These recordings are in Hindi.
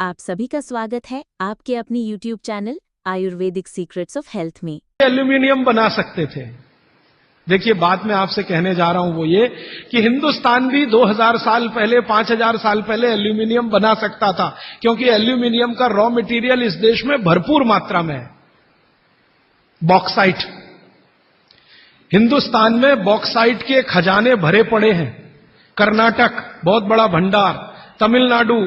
आप सभी का स्वागत है आपके अपनी YouTube channel Ayurvedic secrets of health में। एल्यूमिनियम बना सकते थे। देखिए, बात मैं आपसे कहने जा रहा हूं वो ये कि हिंदुस्तान भी 2000 साल पहले, 5000 साल पहले एल्यूमिनियम बना सकता था, क्योंकि एल्यूमिनियम का रॉ मटेरियल इस देश में भरपूर मात्रा में है। बॉक्साइट, हिंदुस्तान में बॉक्साइट के खजाने भरे पड़े हैं। कर्नाटक बहुत बड़ा भंडार, तमिलनाडु,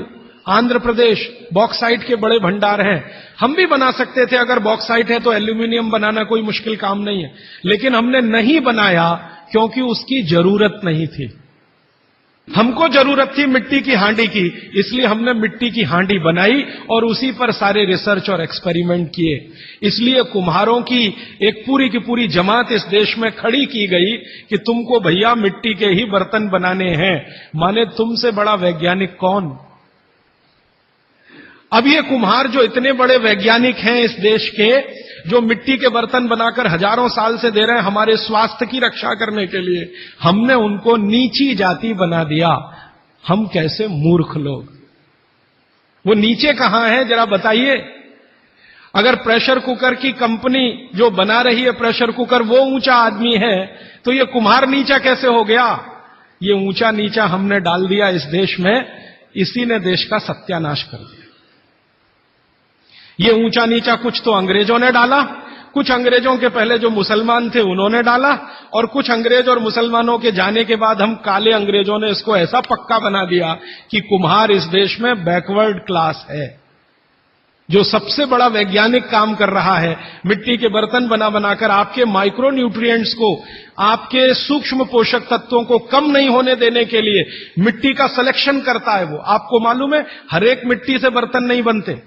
आंध्र प्रदेश बॉक्साइट के बड़े भंडार हैं। हम भी बना सकते थे, अगर बॉक्साइट है तो एल्यूमिनियम बनाना कोई मुश्किल काम नहीं है, लेकिन हमने नहीं बनाया क्योंकि उसकी जरूरत नहीं थी। हमको जरूरत थी मिट्टी की हांडी की, इसलिए हमने मिट्टी की हांडी बनाई और उसी पर सारे रिसर्च और एक्सपेरिमेंट किए। इसलिए कुम्हारों की एक पूरी की पूरी जमात इस देश में खड़ी की गई कि तुमको भैया मिट्टी के ही बर्तन बनाने हैं। माने तुमसे बड़ा वैज्ञानिक कौन? अब ये कुम्हार जो इतने बड़े वैज्ञानिक हैं इस देश के, जो मिट्टी के बर्तन बनाकर हजारों साल से दे रहे हैं हमारे स्वास्थ्य की रक्षा करने के लिए, हमने उनको नीची जाति बना दिया। हम कैसे मूर्ख लोग! वो नीचे कहां है जरा बताइए। अगर प्रेशर कुकर की कंपनी जो बना रही है प्रेशर कुकर वो ऊंचा आदमी है, तो ये कुम्हार नीचा कैसे हो गया? ये ऊंचा नीचा हमने डाल दिया इस देश में, इसी ने देश का सत्यानाश कर दिया। ये ऊंचा नीचा कुछ तो अंग्रेजों ने डाला, कुछ अंग्रेजों के पहले जो मुसलमान थे उन्होंने डाला, और कुछ अंग्रेज और मुसलमानों के जाने के बाद हम काले अंग्रेजों ने इसको ऐसा पक्का बना दिया कि कुम्हार इस देश में बैकवर्ड क्लास है। जो सबसे बड़ा वैज्ञानिक काम कर रहा है, मिट्टी के बर्तन बना बनाकर आपके माइक्रो न्यूट्रिएंट्स को, आपके सूक्ष्म पोषक तत्वों को कम नहीं होने देने के लिए मिट्टी का सिलेक्शन करता है वो। आपको मालूम है, हर एक मिट्टी से बर्तन नहीं बनते।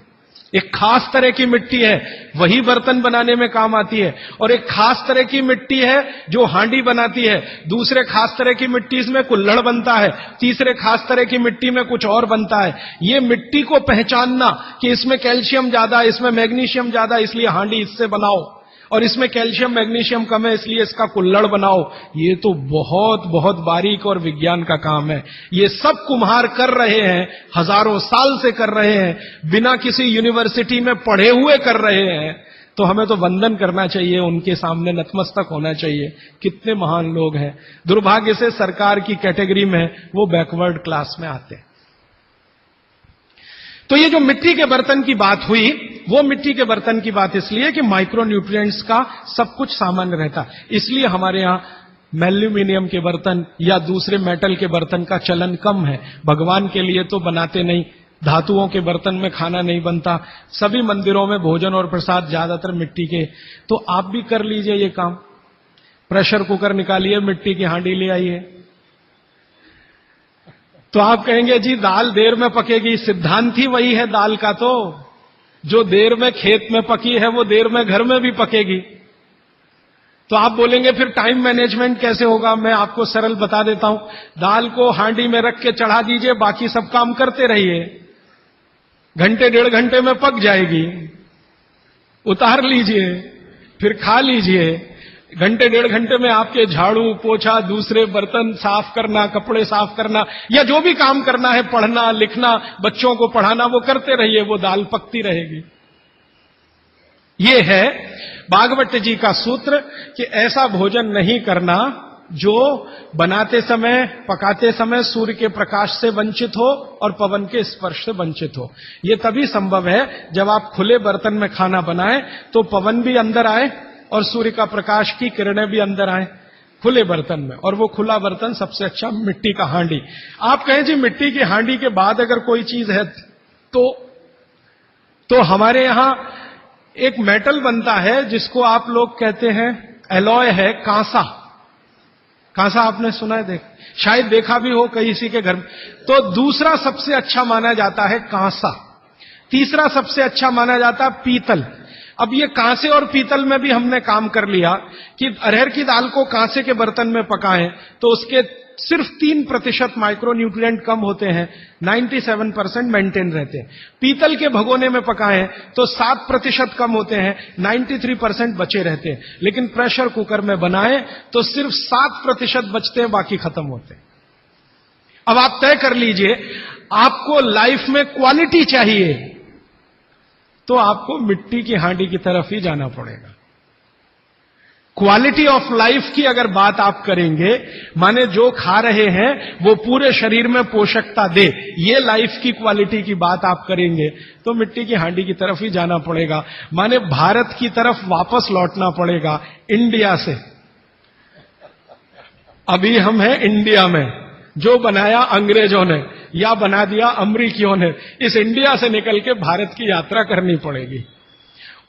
एक खास तरह की मिट्टी है, वही बर्तन बनाने में काम आती है, और एक खास तरह की मिट्टी है जो हांडी बनाती है। दूसरे खास तरह की मिट्टी में कुल्हड़ बनता है, तीसरे खास तरह की मिट्टी में कुछ और बनता है। ये मिट्टी को पहचानना कि इसमें कैल्शियम ज्यादा, इसमें मैग्नीशियम ज्यादा, इसलिए हांडी इससे बनाओ, और इसमें कैल्शियम मैग्नीशियम कम है इसलिए इसका कुल्हड़ बनाओ, ये तो बहुत बहुत बारीक और विज्ञान का काम है। ये सब कुम्हार कर रहे हैं, हजारों साल से कर रहे हैं, बिना किसी यूनिवर्सिटी में पढ़े हुए कर रहे हैं। तो हमें तो वंदन करना चाहिए, उनके सामने नतमस्तक होना चाहिए। कितने महान लोग हैं। दुर्भाग्य से सरकार की कैटेगरी में वो बैकवर्ड क्लास में आते हैं। तो ये जो मिट्टी के बर्तन की बात हुई, वो मिट्टी के बर्तन की बात इसलिए कि माइक्रो न्यूट्रिएंट्स का सब कुछ सामान्य रहता, इसलिए हमारे यहां एल्यूमिनियम के बर्तन या दूसरे मेटल के बर्तन का चलन कम है। भगवान के लिए तो बनाते नहीं, धातुओं के बर्तन में खाना नहीं बनता, सभी मंदिरों में भोजन और प्रसाद ज्यादातर मिट्टी के। तो आप भी कर लीजिए ये काम, प्रेशर कुकर निकालिए, मिट्टी की हांडी ले आइए। तो आप कहेंगे जी दाल देर में पकेगी, सिद्धांत ही वही है दाल का, तो जो देर में खेत में पकी है वो देर में घर में भी पकेगी। तो आप बोलेंगे फिर टाइम मैनेजमेंट कैसे होगा? मैं आपको सरल बता देता हूं। दाल को हांडी में रख के चढ़ा दीजिए, बाकी सब काम करते रहिए, घंटे डेढ़ घंटे में पक जाएगी। उतार लीजिए, फिर खा लीजिए। घंटे डेढ़ घंटे में आपके झाड़ू पोछा, दूसरे बर्तन साफ करना, कपड़े साफ करना, या जो भी काम करना है, पढ़ना लिखना, बच्चों को पढ़ाना, वो करते रहिए, वो दाल पकती रहेगी। ये है भागवत जी का सूत्र कि ऐसा भोजन नहीं करना जो बनाते समय, पकाते समय सूर्य के प्रकाश से वंचित हो और पवन के स्पर्श से वंचित हो। यह तभी संभव है जब आप खुले बर्तन में खाना बनाएं, तो पवन भी अंदर आए और सूर्य का प्रकाश की किरणें भी अंदर आए खुले बर्तन में। और वो खुला बर्तन सबसे अच्छा मिट्टी का हांडी। आप कहें जी मिट्टी की हांडी के बाद अगर कोई चीज है तो हमारे यहां एक मेटल बनता है जिसको आप लोग कहते हैं एलॉय है, कांसा। कांसा आपने सुना है, शायद देखा भी हो किसी के घर में। तो दूसरा सबसे अच्छा माना जाता है कांसा, तीसरा सबसे अच्छा माना जाता है पीतल। अब ये कांसे और पीतल में भी हमने काम कर लिया कि अरहर की दाल को कांसे के बर्तन में पकाएं तो उसके सिर्फ 3% माइक्रो न्यूट्रिएंट कम होते हैं, 97% मेंटेन रहते हैं। पीतल के भगोने में पकाएं तो 7% कम होते हैं, 93% बचे रहते हैं। लेकिन प्रेशर कुकर में बनाएं तो सिर्फ 7% बचते हैं, बाकी खत्म होते हैं। अब आप तय कर लीजिए, आपको लाइफ में क्वालिटी चाहिए तो आपको मिट्टी की हांडी की तरफ ही जाना पड़ेगा। क्वालिटी ऑफ लाइफ की अगर बात आप करेंगे, माने जो खा रहे हैं वो पूरे शरीर में पोषकता दे, ये लाइफ की क्वालिटी की बात आप करेंगे तो मिट्टी की हांडी की तरफ ही जाना पड़ेगा। माने भारत की तरफ वापस लौटना पड़ेगा, इंडिया से। अभी हम हैं इंडिया में, जो बनाया अंग्रेजों ने या बना दिया अमरीकियों ने, इस इंडिया से निकल के भारत की यात्रा करनी पड़ेगी।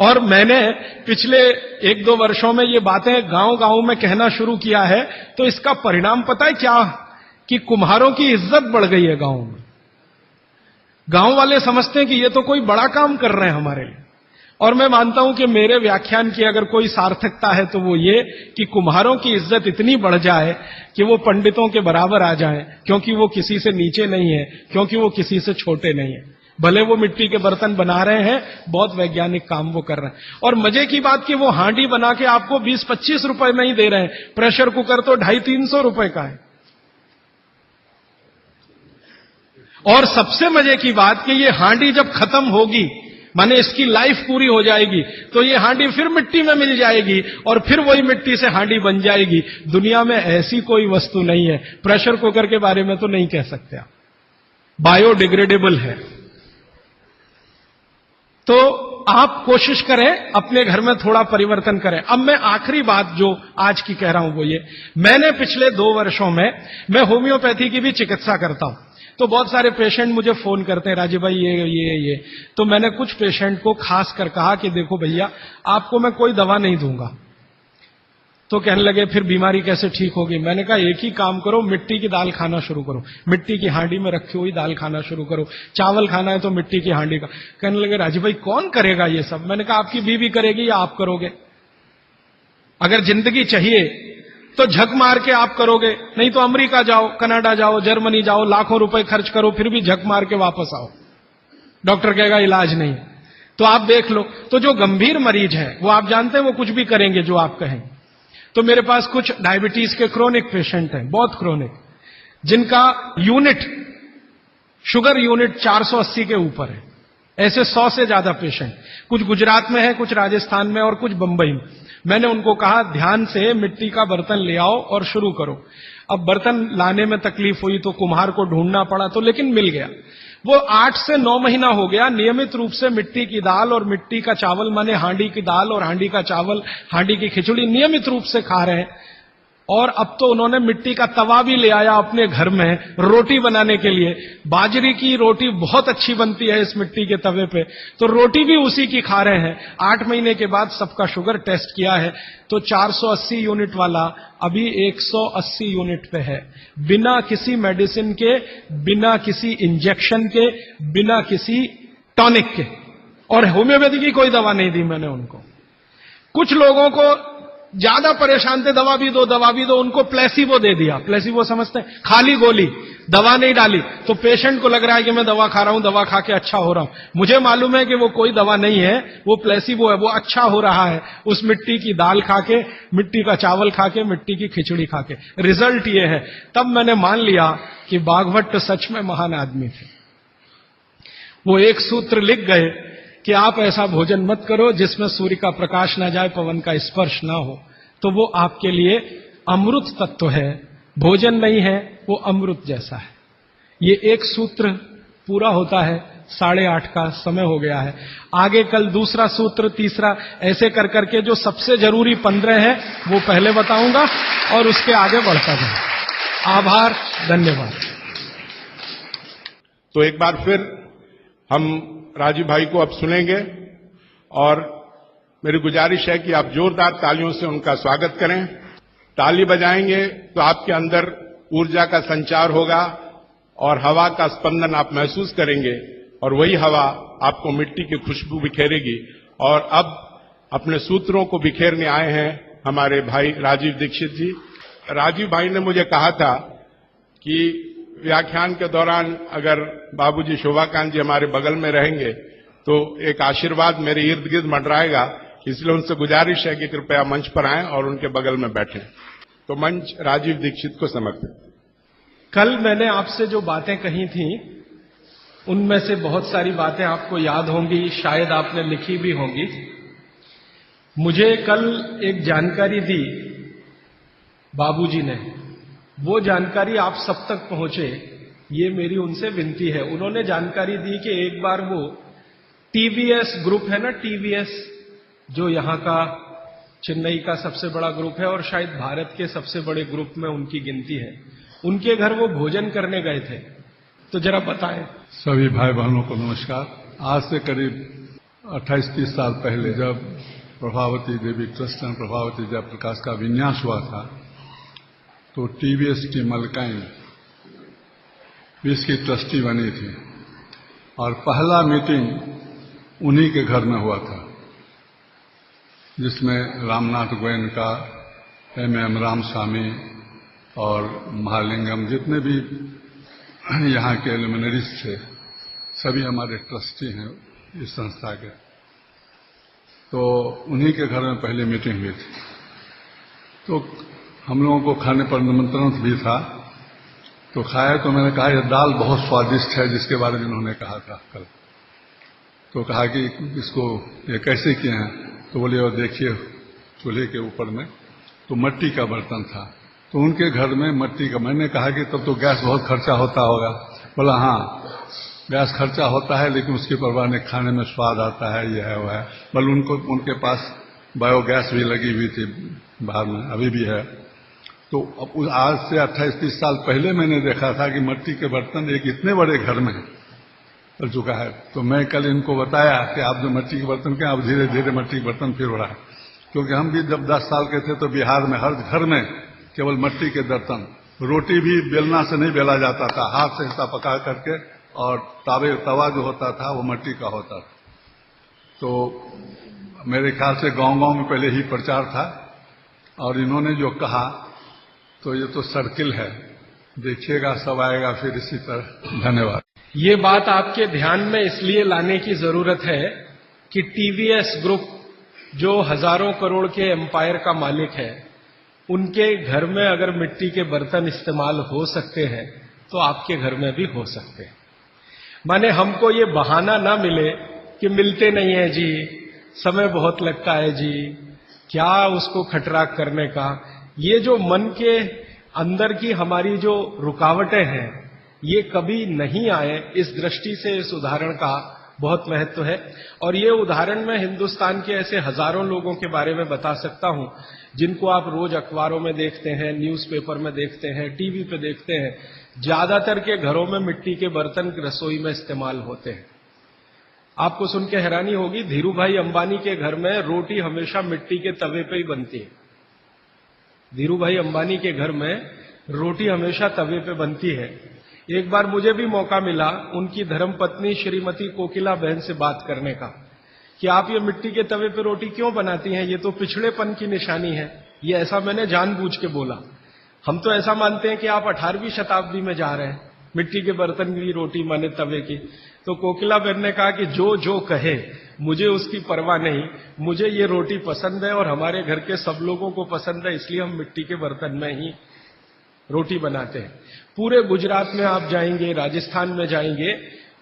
और मैंने पिछले 1-2 वर्षों में ये बातें गांव-गांव में कहना शुरू किया है, तो इसका परिणाम पता है क्या, कि कुम्हारों की इज्जत बढ़ गई है गांव में। गांव वाले समझते हैं कि ये तो कोई बड़ा काम कर रहे हैं हमारे लिए। और मैं मानता हूं कि मेरे व्याख्यान की अगर कोई सार्थकता है तो वो ये कि कुम्हारों की इज्जत इतनी बढ़ जाए कि वो पंडितों के बराबर आ जाएं, क्योंकि वो किसी से नीचे नहीं है, क्योंकि वो किसी से छोटे नहीं है। भले वो मिट्टी के बर्तन बना रहे हैं, बहुत वैज्ञानिक काम वो कर रहे हैं। और मजे की बात कि वो हांडी बना के आपको 20-25 रुपए में ही दे रहे हैं, प्रेशर कुकर तो 250-300 रुपए का है। और सबसे मजे की बात कि ये हांडी जब खत्म होगी, माने इसकी लाइफ पूरी हो जाएगी, तो ये हांडी फिर मिट्टी में मिल जाएगी और फिर वही मिट्टी से हांडी बन जाएगी। दुनिया में ऐसी कोई वस्तु नहीं है। प्रेशर कुकर के बारे में तो नहीं कह सकते आप, बायोडिग्रेडेबल है। तो आप कोशिश करें अपने घर में थोड़ा परिवर्तन करें। अब मैं आखिरी बात जो आज की कह रहा हूं वो ये, मैंने पिछले 2 वर्षों में मैं होम्योपैथी की भी चिकित्सा करता हूं, तो बहुत सारे पेशेंट मुझे फोन करते हैं, राजीव भाई ये। तो मैंने कुछ पेशेंट को खास कर कहा कि देखो भैया, आपको मैं कोई दवा नहीं दूंगा। तो कहने लगे फिर बीमारी कैसे ठीक होगी? मैंने कहा एक ही काम करो, मिट्टी की दाल खाना शुरू करो, मिट्टी की हांडी में रखी हुई दाल खाना शुरू करो। चावल खाना है तो मिट्टी की हांडी का। कहने लगे राजीव भाई कौन करेगा ये सब? मैंने कहा आपकी बीवी करेगी या आप करोगे? अगर जिंदगी चाहिए तो झक मार के आप करोगे, नहीं तो अमेरिका जाओ, कनाडा जाओ, जर्मनी जाओ, लाखों रुपए खर्च करो, फिर भी झक मार के वापस आओ, डॉक्टर कहेगा इलाज नहीं। तो आप देख लो, तो जो गंभीर मरीज है वो आप जानते हैं वो कुछ भी करेंगे जो आप कहें। तो मेरे पास कुछ डायबिटीज के क्रोनिक पेशेंट हैं, बहुत क्रोनिक, जिनका यूनिट, शुगर यूनिट 480 के ऊपर है। ऐसे 100 से ज्यादा पेशेंट, कुछ गुजरात में है, कुछ राजस्थान में और कुछ बंबई में। मैंने उनको कहा ध्यान से मिट्टी का बर्तन ले आओ और शुरू करो। अब बर्तन लाने में तकलीफ हुई तो कुम्हार को ढूंढना पड़ा, तो लेकिन मिल गया। वो 8 से 9 महीना हो गया नियमित रूप से मिट्टी की दाल और मिट्टी का चावल, माने हांडी की दाल और हांडी का चावल, हांडी की खिचड़ी नियमित रूप से खा रहे हैं। और अब तो उन्होंने मिट्टी का तवा भी ले आया अपने घर में रोटी बनाने के लिए। बाजरे की रोटी बहुत अच्छी बनती है इस मिट्टी के तवे पे, तो रोटी भी उसी की खा रहे हैं। 8 महीने के बाद सबका शुगर टेस्ट किया है तो 480 यूनिट वाला अभी 180 यूनिट पे है, बिना किसी मेडिसिन के, बिना किसी इंजेक्शन के, बिना किसी टॉनिक के। और होम्योपैथी की कोई दवा नहीं दी मैंने उनको। कुछ लोगों को ज्यादा परेशान थे, दवा भी दो, उनको प्लेसिबो दे दिया। प्लेसिबो समझते हैं? खाली गोली, दवा नहीं डाली। तो पेशेंट को लग रहा है कि मैं दवा खा रहा हूं, दवा खा के अच्छा हो रहा हूं। मुझे मालूम है कि वो कोई दवा नहीं है, वो प्लेसिबो है, वो अच्छा हो रहा है उस मिट्टी की दाल खा के, मिट्टी का चावल खा के, मिट्टी की खिचड़ी खा के। रिजल्ट ये है। तब मैंने मान लिया कि बागभट्ट सच में महान आदमी थे। वो एक सूत्र लिख गए कि आप ऐसा भोजन मत करो जिसमें सूर्य का प्रकाश ना जाए, पवन का स्पर्श ना हो, तो वो आपके लिए अमृत तत्व है। भोजन नहीं है, वो अमृत जैसा है। ये एक सूत्र पूरा होता है, 8:30 का समय हो गया है। आगे कल दूसरा सूत्र, तीसरा, ऐसे कर करके जो सबसे जरूरी 15 है वो पहले बताऊंगा और उसके आगे बढ़ता जाऊंगा। आभार, धन्यवाद। तो एक बार फिर हम राजीव भाई को अब सुनेंगे और मेरी गुजारिश है कि आप जोरदार तालियों से उनका स्वागत करें। ताली बजाएंगे तो आपके अंदर ऊर्जा का संचार होगा और हवा का स्पंदन आप महसूस करेंगे और वही हवा आपको मिट्टी की खुशबू बिखेरेगी। और अब अपने सूत्रों को बिखेरने आए हैं हमारे भाई राजीव दीक्षित जी। राजीव भाई ने मुझे कहा था कि व्याख्यान के दौरान अगर बाबूजी शोभाकांत जी हमारे बगल में रहेंगे तो एक आशीर्वाद मेरे इर्द गिर्द मंडराएगा, इसलिए उनसे गुजारिश है कि कृपया मंच पर आएं और उनके बगल में बैठें। तो मंच राजीव दीक्षित को समर्पित। कल मैंने आपसे जो बातें कही थी उनमें से बहुत सारी बातें आपको याद होंगी, शायद आपने लिखी भी होंगी। मुझे कल एक जानकारी दी बाबूजी ने, वो जानकारी आप सब तक पहुंचे, ये मेरी उनसे विनती है। उन्होंने जानकारी दी कि एक बार वो टीवीएस ग्रुप है ना, टीवीएस जो यहां का चेन्नई का सबसे बड़ा ग्रुप है और शायद भारत के सबसे बड़े ग्रुप में उनकी गिनती है, उनके घर वो भोजन करने गए थे। तो जरा बताएं। सभी भाई बहनों को नमस्कार। आज से करीब 28-30 साल पहले जब प्रभावती देवी ट्रस्ट एंड प्रभावती जयप्रकाश का विन्यास हुआ था, तो टीवीएस की मलकाइन भी इसकी ट्रस्टी बनी थी और पहला मीटिंग उन्हीं के घर में हुआ था, जिसमें रामनाथ गोयन का, एम रामस्वामी और महालिंगम, जितने भी यहाँ के लुमिनरीज थे, सभी हमारे ट्रस्टी हैं इस संस्था के। तो उन्हीं के घर में पहले मीटिंग हुई थी। तो हम लोगों को खाने पर निमंत्रण भी था, तो खाया तो मैंने कहा यह दाल बहुत स्वादिष्ट है, जिसके बारे में उन्होंने कहा था कल। तो कहा कि इसको ये कैसे किए हैं, तो बोले और देखिए चूल्हे के ऊपर में तो मट्टी का बर्तन था, तो उनके घर में मट्टी का। मैंने कहा कि तब तो गैस बहुत खर्चा होता होगा। बोला हाँ गैस खर्चा होता है, लेकिन उसकी परवाह नहीं, खाने में स्वाद आता है, यह है वह है। बल्कि उनके पास बायोगैस भी लगी हुई थी बाहर में, अभी भी है। तो अब आज से 28-30 साल पहले मैंने देखा था कि मट्टी के बर्तन एक इतने बड़े घर में चल चुका है। तो मैं कल इनको बताया कि आप जो मट्टी के बर्तन के, अब धीरे धीरे मट्टी के बर्तन फिर हो रहा है। क्योंकि हम भी जब 10 साल के थे तो बिहार में हर घर में केवल मट्टी के बर्तन, रोटी भी बेलना से नहीं बेला जाता था, हाथ से हिस्सा पका करके, और तवा जो होता था वो मट्टी का होता था। तो मेरे ख्याल से गांव गांव में पहले ही प्रचार था, और इन्होंने जो कहा तो ये तो सर्किल है, देखिएगा सब आएगा फिर इसी तरह। धन्यवाद। ये बात आपके ध्यान में इसलिए लाने की जरूरत है कि टीवीएस ग्रुप जो हजारों करोड़ के एम्पायर का मालिक है, उनके घर में अगर मिट्टी के बर्तन इस्तेमाल हो सकते हैं तो आपके घर में भी हो सकते हैं। माने हमको ये बहाना ना मिले कि मिलते नहीं है जी, समय बहुत लगता है जी, क्या उसको खटराक करने का। ये जो मन के अंदर की हमारी जो रुकावटें हैं, ये कभी नहीं आए, इस दृष्टि से इस उदाहरण का बहुत महत्व है। और ये उदाहरण मैं हिंदुस्तान के ऐसे हजारों लोगों के बारे में बता सकता हूं, जिनको आप रोज अखबारों में देखते हैं, न्यूज़पेपर में देखते हैं, टीवी पे देखते हैं। ज्यादातर के घरों में मिट्टी के बर्तन रसोई में इस्तेमाल होते हैं। आपको सुन के हैरानी होगी, धीरू भाई अंबानी के घर में रोटी हमेशा मिट्टी के तवे पे ही बनती है। धीरू भाई अंबानी के घर में रोटी हमेशा तवे पे बनती है। एक बार मुझे भी मौका मिला उनकी धर्मपत्नी श्रीमती कोकिला बहन से बात करने का कि आप ये मिट्टी के तवे पे रोटी क्यों बनाती हैं, ये तो पिछड़ेपन की निशानी है। ये ऐसा मैंने जानबूझ के बोला। हम तो ऐसा मानते हैं कि आप 18वीं शताब्दी में जा रहे हैं, मिट्टी के बर्तन की रोटी माने तवे की। तो कोकिला बहन ने कहा कि जो कहे, मुझे उसकी परवाह नहीं, मुझे ये रोटी पसंद है और हमारे घर के सब लोगों को पसंद है, इसलिए हम मिट्टी के बर्तन में ही रोटी बनाते हैं। पूरे गुजरात में आप जाएंगे, राजस्थान में जाएंगे,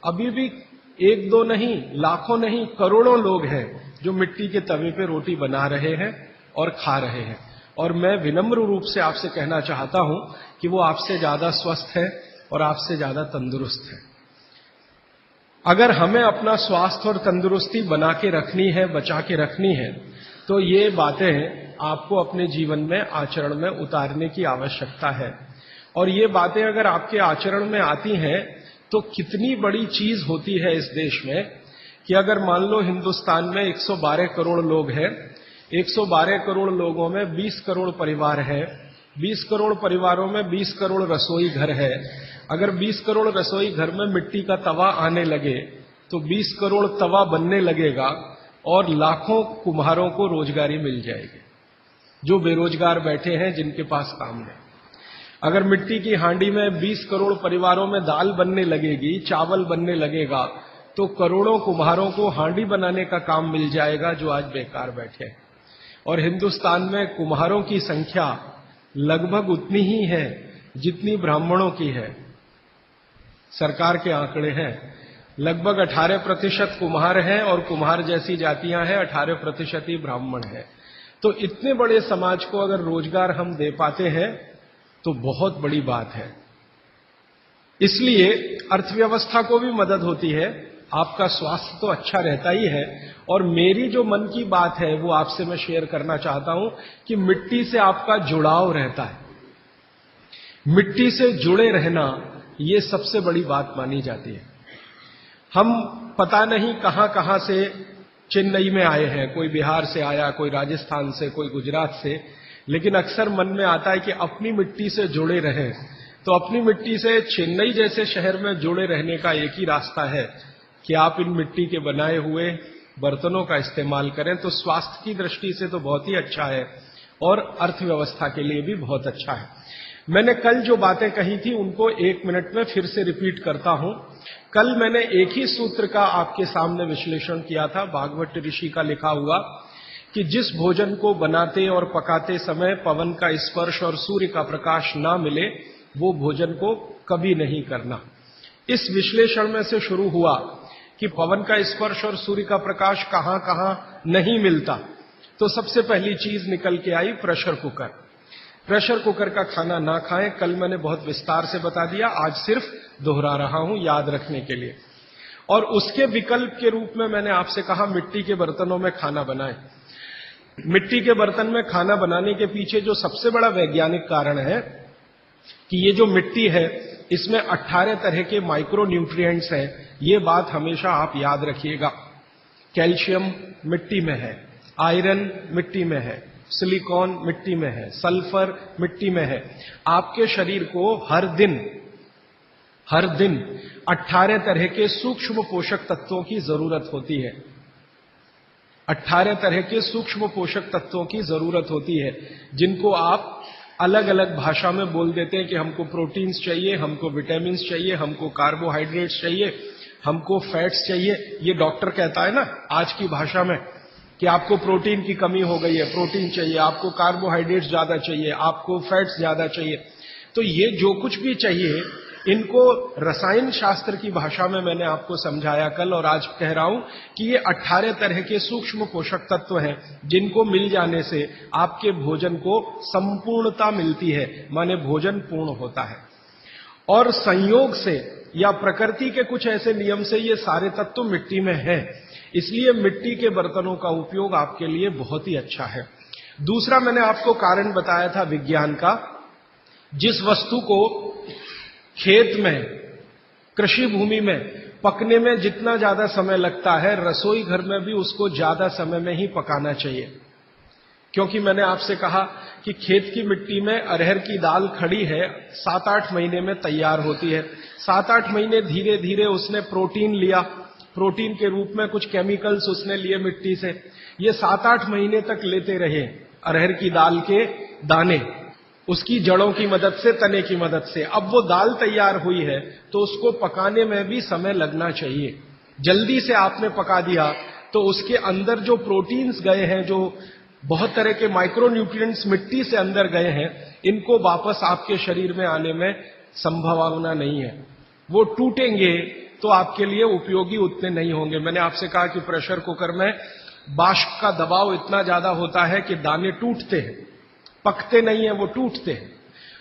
अभी भी 1-2 नहीं, लाखों नहीं, करोड़ों लोग हैं जो मिट्टी के तवे पे रोटी बना रहे हैं और खा रहे हैं। और मैं विनम्र रूप से आपसे कहना चाहता हूं कि वो आपसे ज्यादा स्वस्थ है और आपसे ज्यादा तंदुरुस्त है। अगर हमें अपना स्वास्थ्य और तंदुरुस्ती बना के रखनी है, बचा के रखनी है, तो ये बातें आपको अपने जीवन में, आचरण में उतारने की आवश्यकता है। और ये बातें अगर आपके आचरण में आती हैं तो कितनी बड़ी चीज होती है इस देश में कि अगर मान लो हिंदुस्तान में 112 करोड़ लोग हैं, 112 करोड़ लोगों में 20 करोड़ परिवार है, 20 करोड़ परिवारों में 20 करोड़ रसोई घर है। अगर 20 करोड़ रसोई घर में मिट्टी का तवा आने लगे तो 20 करोड़ तवा बनने लगेगा और लाखों कुम्हारों को रोजगारी मिल जाएगी जो बेरोजगार बैठे हैं, जिनके पास काम नहीं। अगर मिट्टी की हांडी में 20 करोड़ परिवारों में दाल बनने लगेगी, चावल बनने लगेगा, तो करोड़ों कुम्हारों को हांडी बनाने का काम मिल जाएगा जो आज बेकार बैठे हैं। और हिंदुस्तान में कुम्हारों की संख्या लगभग उतनी ही है जितनी ब्राह्मणों की है, सरकार के आंकड़े हैं, लगभग 18% कुम्हार हैं और कुम्हार जैसी जातियां हैं, 18% ही ब्राह्मण है। तो इतने बड़े समाज को अगर रोजगार हम दे पाते हैं तो बहुत बड़ी बात है। इसलिए अर्थव्यवस्था को भी मदद होती है, आपका स्वास्थ्य तो अच्छा रहता ही है। और मेरी जो मन की बात है वो आपसे मैं शेयर करना चाहता हूं कि मिट्टी से आपका जुड़ाव रहता है। मिट्टी से जुड़े रहना ये सबसे बड़ी बात मानी जाती है। हम पता नहीं कहां कहां से चेन्नई में आए हैं, कोई बिहार से आया, कोई राजस्थान से, कोई गुजरात से, लेकिन अक्सर मन में आता है कि अपनी मिट्टी से जुड़े रहें। तो अपनी मिट्टी से चेन्नई जैसे शहर में जुड़े रहने का एक ही रास्ता है कि आप इन मिट्टी के बनाए हुए बर्तनों का इस्तेमाल करें। तो स्वास्थ्य की दृष्टि से तो बहुत ही अच्छा है और अर्थव्यवस्था के लिए भी बहुत अच्छा है। मैंने कल जो बातें कही थी उनको 1 मिनट में फिर से रिपीट करता हूं। कल मैंने एक ही सूत्र का आपके सामने विश्लेषण किया था, भागवत ऋषि का लिखा हुआ, कि जिस भोजन को बनाते और पकाते समय पवन का स्पर्श और सूर्य का प्रकाश ना मिले वो भोजन को कभी नहीं करना। इस विश्लेषण में से शुरू हुआ कि पवन का स्पर्श और सूर्य का प्रकाश कहां कहां नहीं मिलता। तो सबसे पहली चीज निकल के आई प्रेशर कुकर। प्रेशर कुकर का खाना ना खाएं, कल मैंने बहुत विस्तार से बता दिया, आज सिर्फ दोहरा रहा हूं याद रखने के लिए। और उसके विकल्प के रूप में मैंने आपसे कहा मिट्टी के बर्तनों में खाना बनाएं। मिट्टी के बर्तन में खाना बनाने के पीछे जो सबसे बड़ा वैज्ञानिक कारण है कि ये जो मिट्टी है इसमें 18 तरह के माइक्रो न्यूट्रिएंट्स हैं। ये बात हमेशा आप याद रखिएगा। कैल्शियम मिट्टी में है, आयरन मिट्टी में है, सिलिकॉन मिट्टी में है, सल्फर मिट्टी में है। आपके शरीर को हर दिन 18 तरह के सूक्ष्म पोषक तत्वों की जरूरत होती है। 18 तरह के सूक्ष्म पोषक तत्वों की जरूरत होती है, जिनको आप अलग अलग भाषा में बोल देते हैं कि हमको प्रोटीन्स चाहिए, हमको विटामिन्स चाहिए, हमको कार्बोहाइड्रेट्स चाहिए, हमको फैट्स चाहिए। ये डॉक्टर कहता है ना आज की भाषा में कि आपको प्रोटीन की कमी हो गई है, प्रोटीन चाहिए, आपको कार्बोहाइड्रेट्स ज्यादा चाहिए, आपको फैट्स ज्यादा चाहिए। तो ये जो कुछ भी चाहिए इनको रसायन शास्त्र की भाषा में मैंने आपको समझाया कल, और आज कह रहा हूं कि ये 18 तरह के सूक्ष्म पोषक तत्व हैं जिनको मिल जाने से आपके भोजन को संपूर्णता मिलती है, माने भोजन पूर्ण होता है। और संयोग से या प्रकृति के कुछ ऐसे नियम से ये सारे तत्व मिट्टी में हैं, इसलिए मिट्टी के बर्तनों का उपयोग आपके लिए बहुत ही अच्छा है। दूसरा मैंने आपको कारण बताया था विज्ञान का। जिस वस्तु को खेत में, कृषि भूमि में पकने में जितना ज्यादा समय लगता है, रसोई घर में भी उसको ज्यादा समय में ही पकाना चाहिए। क्योंकि मैंने आपसे कहा कि खेत की मिट्टी में अरहर की दाल खड़ी है, 7-8 महीने में तैयार होती है। 7-8 महीने धीरे धीरे उसने प्रोटीन लिया, प्रोटीन के रूप में कुछ केमिकल्स उसने लिए मिट्टी से। ये 7-8 महीने तक लेते रहे अरहर की दाल के दाने, उसकी जड़ों की मदद से, तने की मदद से। अब वो दाल तैयार हुई है तो उसको पकाने में भी समय लगना चाहिए। जल्दी से आपने पका दिया तो उसके अंदर जो प्रोटीन्स गए हैं, जो बहुत तरह के माइक्रो न्यूट्रिएंट्स मिट्टी से अंदर गए हैं, इनको वापस आपके शरीर में आने में संभावना नहीं है। वो टूटेंगे तो आपके लिए उपयोगी उतने नहीं होंगे। मैंने आपसे कहा कि प्रेशर कुकर में वाष्प का दबाव इतना ज्यादा होता है कि दाने टूटते हैं, पकते नहीं है, वो टूटते हैं।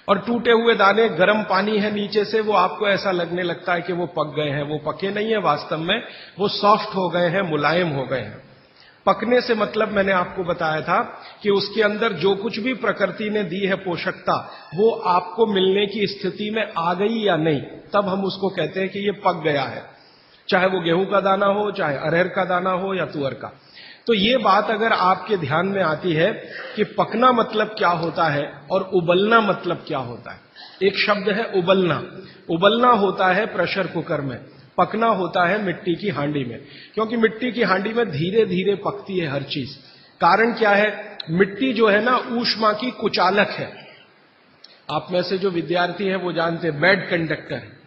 और टूटे हुए दाने, गर्म पानी है नीचे से, वो आपको ऐसा लगने लगता है कि वो पक गए हैं। वो पके नहीं है, वास्तव में वो सॉफ्ट हो गए हैं, मुलायम हो गए हैं। पकने से मतलब मैंने आपको बताया था कि उसके अंदर जो कुछ भी प्रकृति ने दी है पोषकता, वो आपको मिलने की स्थिति में आ गई या नहीं, तब हम उसको कहते हैं कि ये पक गया है। चाहे वो गेहूं का दाना हो, चाहे अरहर का दाना हो या तुअर का। तो ये बात अगर आपके ध्यान में आती है कि पकना मतलब क्या होता है और उबलना मतलब क्या होता है। एक शब्द है उबलना। उबलना होता है प्रेशर कुकर में, पकना होता है मिट्टी की हांडी में। क्योंकि मिट्टी की हांडी में धीरे धीरे पकती है हर चीज। कारण क्या है? मिट्टी जो है ना, ऊष्मा की कुचालक है। आप में से जो विद्यार्थी हैं वो जानते हैं, बैड कंडक्टर है,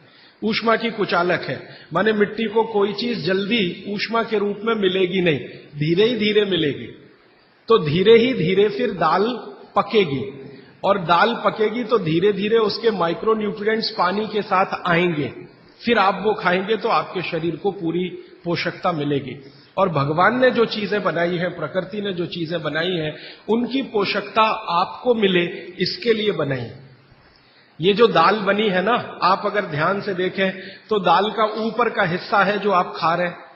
ऊष्मा की कुचालक है। माने मिट्टी को कोई चीज जल्दी ऊष्मा के रूप में मिलेगी नहीं, धीरे ही धीरे मिलेगी। तो धीरे ही धीरे फिर दाल पकेगी। और दाल पकेगी तो धीरे धीरे उसके माइक्रो न्यूट्रिएंट्स पानी के साथ आएंगे, फिर आप वो खाएंगे तो आपके शरीर को पूरी पोषकता मिलेगी। और भगवान ने जो चीजें बनाई है, प्रकृति ने जो चीजें बनाई है, उनकी पोषकता आपको मिले इसके लिए बनाई। ये जो दाल बनी है ना, आप अगर ध्यान से देखें तो दाल का ऊपर का हिस्सा है जो आप खा रहे हैं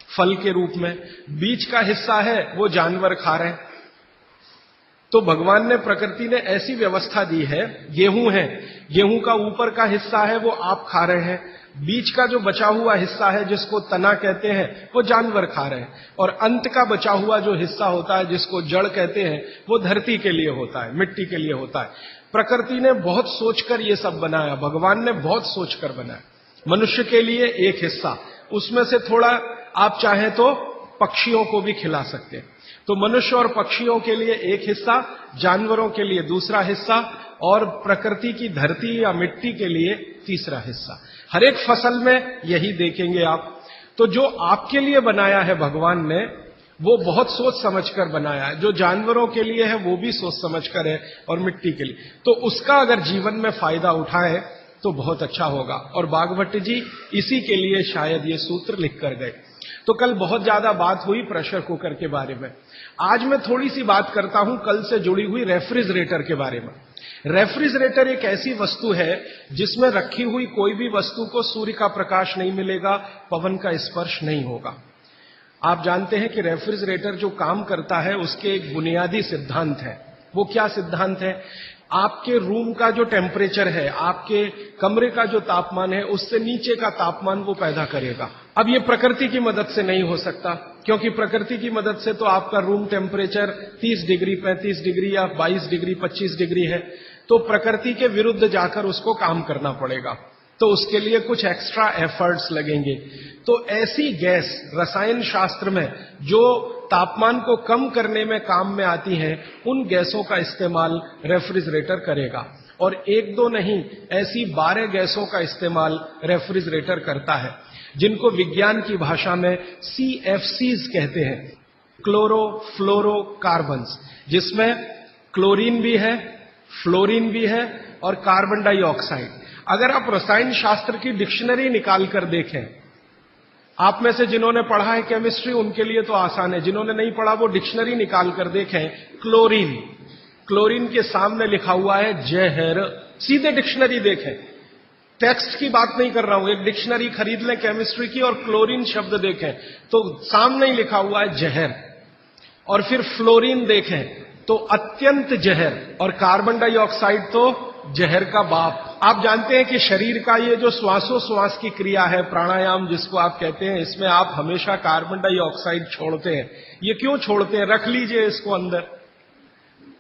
फल के रूप में, बीच का हिस्सा है वो जानवर खा रहे हैं। तो भगवान ने, प्रकृति ने ऐसी व्यवस्था दी है, गेहूं है, गेहूं का ऊपर का हिस्सा है वो आप खा रहे हैं, बीच का जो बचा हुआ हिस्सा है जिसको तना कहते हैं वो जानवर खा रहे हैं, और अंत का बचा हुआ जो हिस्सा होता है जिसको जड़ कहते हैं वो धरती के लिए होता है, मिट्टी के लिए होता है। प्रकृति ने बहुत सोचकर ये सब बनाया, भगवान ने बहुत सोचकर बनाया। मनुष्य के लिए एक हिस्सा, उसमें से थोड़ा आप चाहें तो पक्षियों को भी खिला सकते हैं। तो मनुष्य और पक्षियों के लिए एक हिस्सा, जानवरों के लिए दूसरा हिस्सा, और प्रकृति की धरती या मिट्टी के लिए तीसरा हिस्सा। हर एक फसल में यही देखेंगे आप। तो जो आपके लिए बनाया है भगवान ने, वो बहुत सोच समझकर बनाया है। जो जानवरों के लिए है वो भी सोच समझकर है, और मिट्टी के लिए, तो उसका अगर जीवन में फायदा उठाए तो बहुत अच्छा होगा। और बागभट्ट जी इसी के लिए शायद ये सूत्र लिख कर गए। तो कल बहुत ज्यादा बात हुई प्रेशर कुकर के बारे में। आज मैं थोड़ी सी बात करता हूं कल से जुड़ी हुई रेफ्रिजरेटर के बारे में। रेफ्रिजरेटर एक ऐसी वस्तु है जिसमें रखी हुई कोई भी वस्तु को सूर्य का प्रकाश नहीं मिलेगा, पवन का स्पर्श नहीं होगा। आप जानते हैं कि रेफ्रिजरेटर जो काम करता है उसके एक बुनियादी सिद्धांत है। वो क्या सिद्धांत है? आपके रूम का जो टेम्परेचर है, आपके कमरे का जो तापमान है, उससे नीचे का तापमान वो पैदा करेगा। अब ये प्रकृति की मदद से नहीं हो सकता, क्योंकि प्रकृति की मदद से तो आपका रूम टेम्परेचर 30 डिग्री, 35 डिग्री या 22 डिग्री, 25 डिग्री है। तो प्रकृति के विरुद्ध जाकर उसको काम करना पड़ेगा, तो उसके लिए कुछ एक्स्ट्रा एफर्ट्स लगेंगे। तो ऐसी गैस रसायन शास्त्र में जो तापमान को कम करने में काम में आती हैं, उन गैसों का इस्तेमाल रेफ्रिजरेटर करेगा। और एक दो नहीं, ऐसी 12 गैसों का इस्तेमाल रेफ्रिजरेटर करता है, जिनको विज्ञान की भाषा में CFCs कहते हैं, क्लोरो फ्लोरो कार्बन्स, जिसमें क्लोरीन भी है, फ्लोरीन भी है और कार्बन डाइऑक्साइड। अगर आप रसायन शास्त्र की डिक्शनरी निकाल कर देखें, आप में से जिन्होंने पढ़ा है केमिस्ट्री उनके लिए तो आसान है, जिन्होंने नहीं पढ़ा वो डिक्शनरी निकाल कर देखें। क्लोरीन, क्लोरीन के सामने लिखा हुआ है जहर। सीधे डिक्शनरी देखें, टेक्स्ट की बात नहीं कर रहा हूं, एक डिक्शनरी खरीद लें केमिस्ट्री की और क्लोरीन शब्द देखें तो सामने ही लिखा हुआ है जहर। और फिर फ्लोरीन देखें तो अत्यंत जहर, और कार्बन डाइऑक्साइड तो जहर का बाप। आप जानते हैं कि शरीर का ये जो श्वासोश्वास की क्रिया है, प्राणायाम जिसको आप कहते हैं, इसमें आप हमेशा कार्बन डाइऑक्साइड छोड़ते हैं। ये क्यों छोड़ते हैं? रख लीजिए इसको अंदर।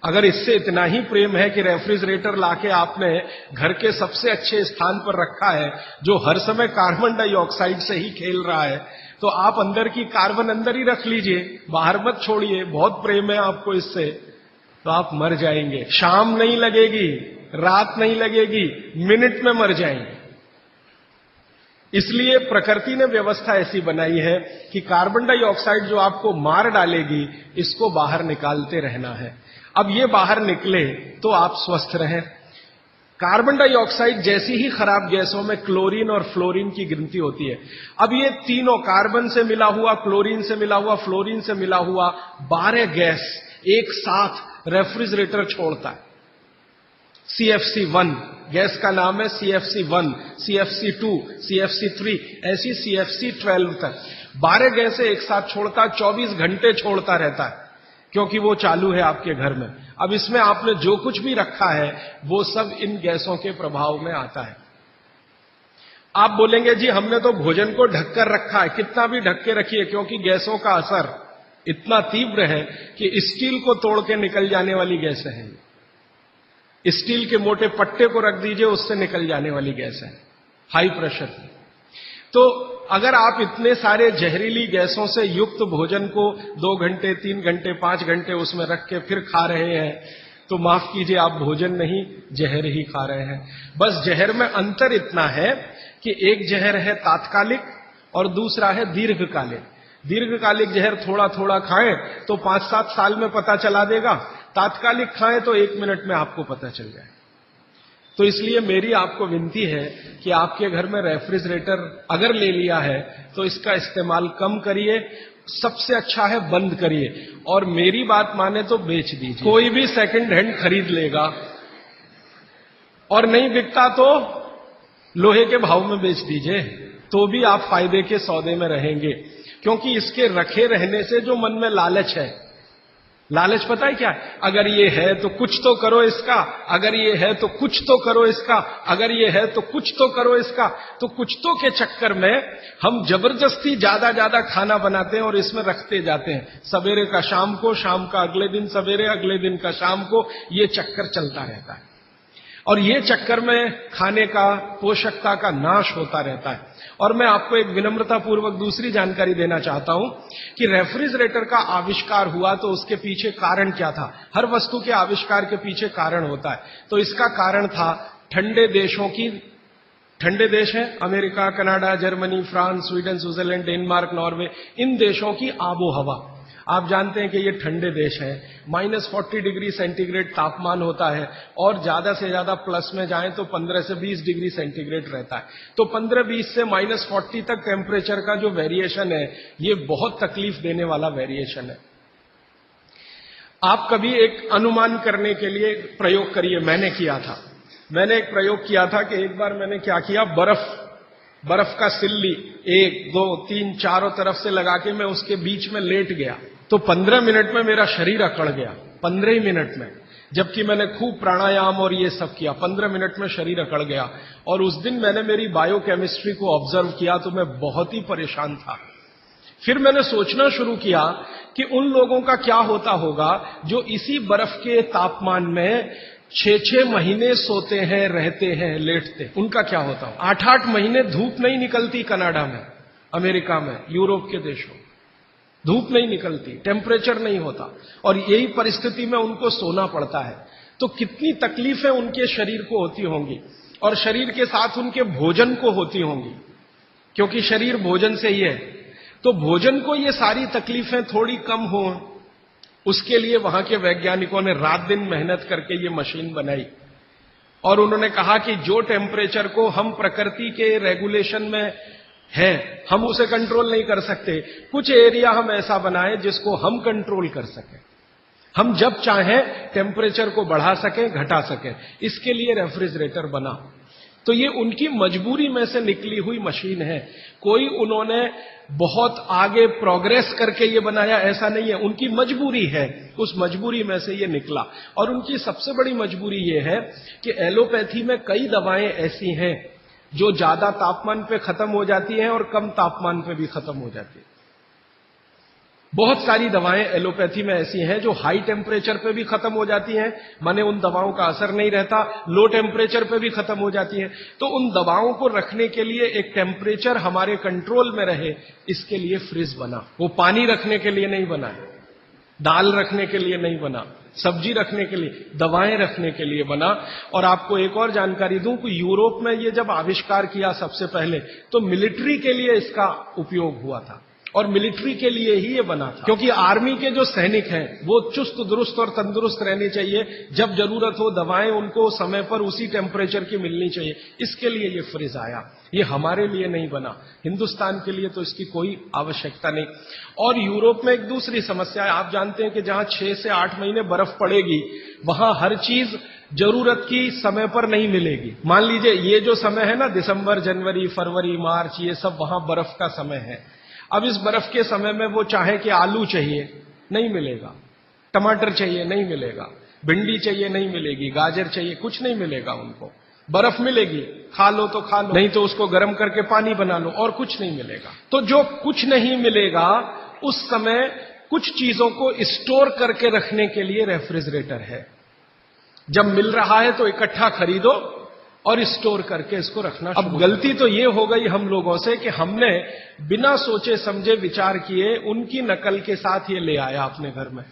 अगर इससे इतना ही प्रेम है कि रेफ्रिजरेटर लाके आपने घर के सबसे अच्छे स्थान पर रखा है, जो हर समय कार्बन डाइऑक्साइड से ही खेल रहा है, तो आप अंदर की कार्बन अंदर ही रख लीजिए, बाहर मत छोड़िए। बहुत प्रेम है आपको इससे, तो आप मर जाएंगे। शाम नहीं लगेगी, रात नहीं लगेगी, मिनट में मर जाएंगे। इसलिए प्रकृति ने व्यवस्था ऐसी बनाई है कि कार्बन डाइऑक्साइड जो आपको मार डालेगी, इसको बाहर निकालते रहना है। अब ये बाहर निकले तो आप स्वस्थ रहें। कार्बन डाइऑक्साइड जैसी ही खराब गैसों में क्लोरीन और फ्लोरीन की गिनती होती है। अब ये तीनों, कार्बन से मिला हुआ, क्लोरीन से मिला हुआ, फ्लोरीन से मिला हुआ 12 गैस एक साथ रेफ्रिजरेटर छोड़ता है। CFC1 गैस का नाम है, CFC1, CFC2, CFC3, ऐसी CFC12 तक 12 गैसें एक साथ छोड़ता, 24 घंटे छोड़ता रहता है, क्योंकि वो चालू है आपके घर में। अब इसमें आपने जो कुछ भी रखा है वो सब इन गैसों के प्रभाव में आता है। आप बोलेंगे जी हमने तो भोजन को ढककर रखा है। कितना भी ढक के रखिए, क्योंकि गैसों का असर इतना तीव्र है कि स्टील को तोड़ के निकल जाने वाली गैसें हैं। स्टील के मोटे पट्टे को रख दीजिए, उससे निकल जाने वाली गैस है, हाई प्रेशर की। तो अगर आप इतने सारे जहरीली गैसों से युक्त भोजन को 2 घंटे, 3 घंटे, 5 घंटे उसमें रख के फिर खा रहे हैं, तो माफ कीजिए, आप भोजन नहीं जहर ही खा रहे हैं। बस जहर में अंतर इतना है कि एक जहर है तात्कालिक और दूसरा है दीर्घकालिक। दीर्घकालिक जहर थोड़ा थोड़ा खाएं तो 5-7 साल में पता चला देगा, तात्कालिक खाएं तो 1 मिनट में आपको पता चल जाए। तो इसलिए मेरी आपको विनती है कि आपके घर में रेफ्रिजरेटर अगर ले लिया है तो इसका इस्तेमाल कम करिए, सबसे अच्छा है बंद करिए, और मेरी बात माने तो बेच दीजिए। कोई भी सेकंड हैंड खरीद लेगा और नहीं बिकता तो लोहे के भाव में बेच दीजिए, तो भी आप फायदे के सौदे में रहेंगे। क्योंकि इसके रखे रहने से जो मन में लालच है, लालच पता है क्या है? अगर ये है तो कुछ तो करो इसका, अगर ये है तो कुछ तो करो इसका, अगर ये है तो कुछ तो करो इसका। तो कुछ तो के चक्कर में हम जबरदस्ती ज्यादा खाना बनाते हैं और इसमें रखते जाते हैं। सवेरे का शाम को, शाम का अगले दिन सवेरे, अगले दिन का शाम को, ये चक्कर चलता रहता है। और ये चक्कर में खाने का, पोषकता का नाश होता रहता है। और मैं आपको एक विनम्रता पूर्वक दूसरी जानकारी देना चाहता हूं कि रेफ्रिजरेटर का आविष्कार हुआ तो उसके पीछे कारण क्या था। हर वस्तु के आविष्कार के पीछे कारण होता है। तो इसका कारण था ठंडे देशों की, ठंडे देश हैं America, Canada, Germany, France, Sweden, Switzerland, Denmark, Norway, इन देशों की आबो हवा। आप जानते हैं कि ये ठंडे देश हैं, -40 डिग्री सेंटीग्रेड तापमान होता है, और ज्यादा से ज्यादा प्लस में जाएं तो 15 से 20 डिग्री सेंटीग्रेड रहता है। तो 15-20 से -40 तक टेम्परेचर का जो वेरिएशन है, ये बहुत तकलीफ देने वाला वेरिएशन है। आप कभी एक अनुमान करने के लिए प्रयोग करिए। मैंने किया था, मैंने एक प्रयोग किया था कि एक बार मैंने क्या किया, बर्फ का सिल्ली 1, 2, 3 चारों तरफ से लगा के मैं उसके बीच में लेट गया। तो 15 मिनट में मेरा शरीर अकड़ गया, 15 ही मिनट में। जबकि मैंने खूब प्राणायाम और ये सब किया, 15 मिनट में शरीर अकड़ गया। और उस दिन मैंने मेरी बायोकेमिस्ट्री को ऑब्जर्व किया तो मैं बहुत ही परेशान था। फिर मैंने सोचना शुरू किया कि उन लोगों का क्या होता होगा जो इसी बर्फ के तापमान में 6-6 महीने सोते हैं, रहते हैं, लेटते, उनका क्या होता हो। 8-8 महीने धूप नहीं निकलती कनाडा में, अमेरिका में, यूरोप के देशों, धूप नहीं निकलती, टेम्परेचर नहीं होता, और यही परिस्थिति में उनको सोना पड़ता है। तो कितनी तकलीफें उनके शरीर को होती होंगी, और शरीर के साथ उनके भोजन को होती होंगी, क्योंकि शरीर भोजन से ही है। तो भोजन को ये सारी तकलीफें थोड़ी कम हो, उसके लिए वहां के वैज्ञानिकों ने रात दिन मेहनत करके ये मशीन बनाई। और उन्होंने कहा कि जो टेम्परेचर को हम प्रकृति के रेगुलेशन में है, हम उसे कंट्रोल नहीं कर सकते, कुछ एरिया हम ऐसा बनाएं जिसको हम कंट्रोल कर सकें, हम जब चाहें टेम्परेचर को बढ़ा सकें, घटा सकें। इसके लिए रेफ्रिजरेटर बना। तो ये उनकी मजबूरी में से निकली हुई मशीन है। कोई उन्होंने बहुत आगे प्रोग्रेस करके ये बनाया, ऐसा नहीं है, उनकी मजबूरी है, उस मजबूरी में से ये निकला। और उनकी सबसे बड़ी मजबूरी ये है कि एलोपैथी में कई दवाएं ऐसी हैं जो ज्यादा तापमान पे खत्म हो जाती हैं और कम तापमान पे भी खत्म हो जाती है। बहुत सारी दवाएं एलोपैथी में ऐसी हैं जो हाई टेम्परेचर पे भी खत्म हो जाती हैं, माने उन दवाओं का असर नहीं रहता, लो टेम्परेचर पे भी खत्म हो जाती हैं। तो उन दवाओं को रखने के लिए एक टेम्परेचर हमारे कंट्रोल में रहे, इसके लिए फ्रिज बना। वो पानी रखने के लिए नहीं बना, दाल रखने के लिए नहीं बना, सब्जी रखने के लिए, दवाएं रखने के लिए बना। और आपको एक और जानकारी दूं कि यूरोप में ये जब आविष्कार किया सबसे पहले, तो मिलिट्री के लिए इसका उपयोग हुआ था, और मिलिट्री के लिए ही ये बना था। क्योंकि आर्मी के जो सैनिक हैं वो चुस्त दुरुस्त और तंदुरुस्त रहने चाहिए, जब जरूरत हो दवाएं उनको समय पर उसी टेम्परेचर की मिलनी चाहिए, इसके लिए ये फ्रिज आया। ये हमारे लिए नहीं बना, हिंदुस्तान के लिए तो इसकी कोई आवश्यकता नहीं। और यूरोप में एक दूसरी समस्या है, आप जानते हैं कि जहां 6 से 8 महीने बर्फ पड़ेगी, वहां हर चीज जरूरत की समय पर नहीं मिलेगी। मान लीजिए ये जो समय है ना, दिसंबर, जनवरी, फरवरी, मार्च, ये सब वहां बर्फ का समय है। अब इस बर्फ के समय में वो चाहे कि आलू चाहिए, नहीं मिलेगा, टमाटर चाहिए, नहीं मिलेगा, भिंडी चाहिए, नहीं मिलेगी, गाजर चाहिए, कुछ नहीं मिलेगा उनको। बर्फ मिलेगी, खा लो तो खा लो, नहीं तो उसको गर्म करके पानी बना लो, और कुछ नहीं मिलेगा। तो जो कुछ नहीं मिलेगा, उस समय कुछ चीजों को स्टोर करके रखने के लिए रेफ्रिजरेटर है। जब मिल रहा है तो इकट्ठा खरीदो और स्टोर करके इसको रखना। अब गलती तो ये हो गई हम लोगों से कि हमने बिना सोचे समझे विचार किए उनकी नकल के साथ ये ले आया अपने घर में,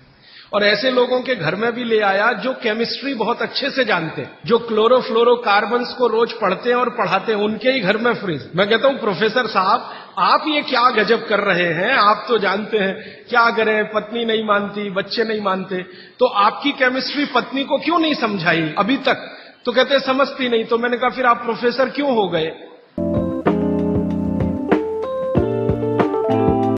और ऐसे लोगों के घर में भी ले आया जो केमिस्ट्री बहुत अच्छे से जानते हैं, जो क्लोरोफ्लोरोकार्बन्स को रोज पढ़ते हैं और पढ़ाते हैं, उनके ही घर में फ्रिज। मैं कहता हूं प्रोफेसर साहब आप ये क्या गजब कर रहे हैं, आप तो जानते हैं क्या करें, पत्नी नहीं मानती, बच्चे नहीं मानते, तो आपकी केमिस्ट्री पत्नी को क्यों नहीं समझाई अभी तक? तो कहते समझती नहीं। तो मैंने कहा फिर आप प्रोफेसर क्यों हो गए?